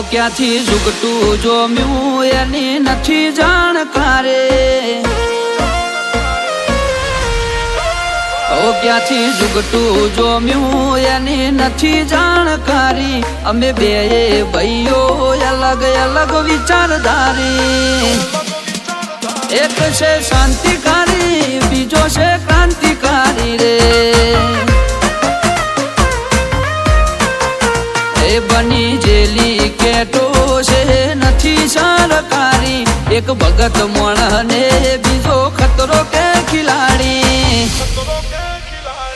ક્યાંથી ઝુકટું જોમ્યું એની નથી જાણકારે ક્યાંથી ઝુકટું જોમ્યું એની નથી જાણકારી અમે બે ભાઈઓ અલગ અલગ વિચારધારી એક છે શાંતિકારી બીજો છે ક્રાંતિકારી રે એ બની જેલી કેટો છે નથી સરકારી એક ભગત મોણને બીજો ખતરો કે ખિલાડી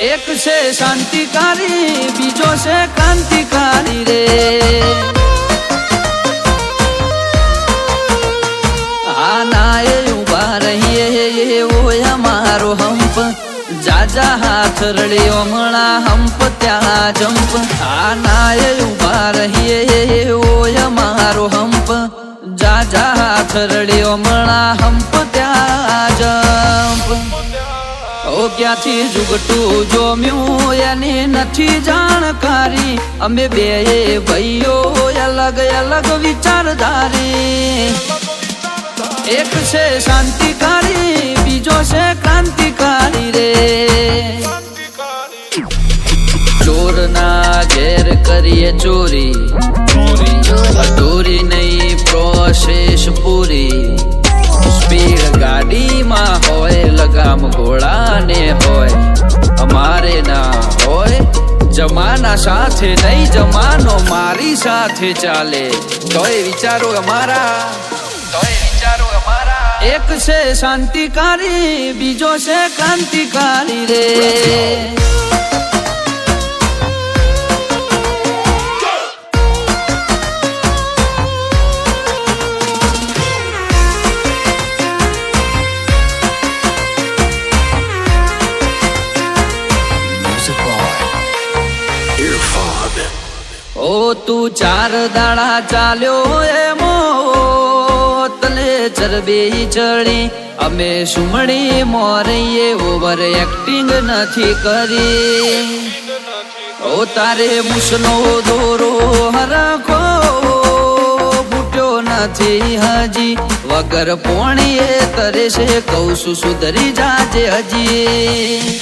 એક છે શાંતિકારી બીજો છે ક્રાંતિકારી રે આના એ ઉભા રહીએ એવો અમારો હંપ જાજા હાથ રડ્યો હમણા હંપ ત્યાં જંપ આના એ ઉભા રહીએ એવો અમારો હંપ જાજા હાથ રડ્યો હમણા હંપ ત્યાં જંપ ક્યાંથી ઝુકટું જોમ્યું એની નથી જાણકારી અમે બે ભાઈઓ અલગ અલગ વિચારધારી એક છે શાંતિકારી બીજો છે ક્રાંતિકારી રે ચોરના ઘેર કરીએ ચોરી અધૂરી નહીં પ્રોસેસ પૂરી સ્પીડ ગાડીમાં હોય લગામ ઘોડાને હોય અમારે ના હોય જમાના સાથે નહીં જમાનો મારી સાથે ચાલે તોય વિચારો અમારા એક છે શાંતિકારી બીજો છે ક્રાંતિકારી રે ઓ તું ચાર દાડા ચાલ્યો એમો તને ચરબી ચડી અમે સુમણી મોરીએ ઓવર એક્ટિંગ નથી કરી ઓ તારે મુસનો દોરો હરખો ફૂટ્યો નથી હજી વગર પોણીએ તરે છે કહું છું સુધરી જાજે હજી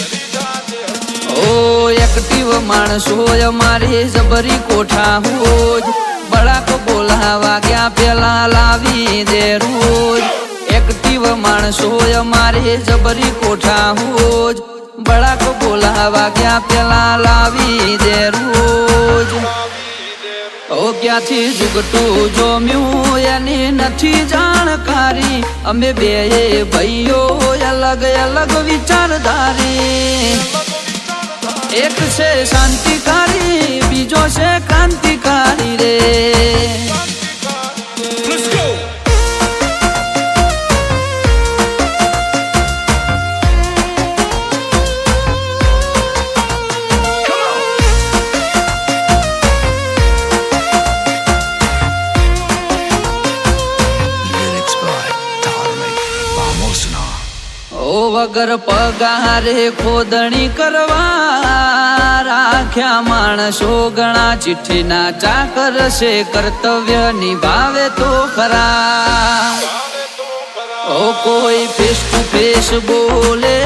ઓ એક્ટિવ માણસો અમારી જબરી કોઠા હોજ બળાક બોલાવા ગયા પેલા લાવી દે રોજ એક્ટિવ માણસો અમારી જબરી કોઠા હોજ બળાક બોલાવા ગયા પેલા લાવી દે રોજ ક્યાંથી ઝુકટું જોમ્યું એની નથી જાણકારી અમે બે ભાઈઓ અલગ અલગ વિચારધારી એક છે શાંતિકારી બીજો છે ક્રાંતિકારી રે વગર પગારે ખોદણી કરવા રાખ્યા માણસો ઘણા ચિઠ્ઠીના ચાકર છે કર્તવ્ય નિભાવે તો ખરા કોઈ ફેસ ટુ ફેસ બોલે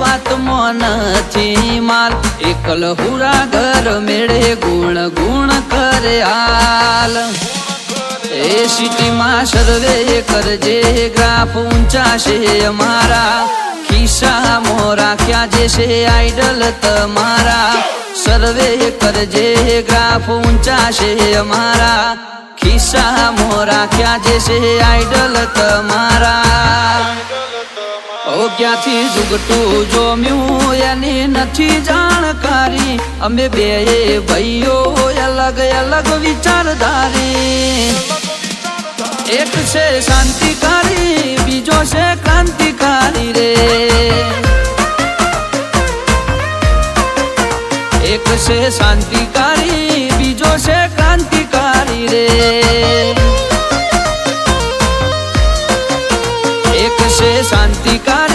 વાતમાં નથી માલ એકલ હુરા ઘર મેળે ગુણ ગુણ કરે હાલ એ સિટીમાં સર્વે કરજે ગ્રાફ ઊંચા છે અમારા ખિસ્સામાં રાખ્યા જે છે આઈડલ તમારા સર્વે કરજે ગ્રાફ ઊંચા છે અમારા ખિસ્સામાં રાખ્યા જે છે આઈડલ તમારા ક્યાંથી ઝુકટું જોમ્યું એની નથી જાણકારી અમે બે ભાઈઓ અલગ અલગ વિચારધારી એક છે શાંતિકારી બીજો છે ક્રાંતિકારી રે એક છે શાંતિકારી બીજો છે ક્રાંતિકારી રે એક છે શાંતિકારી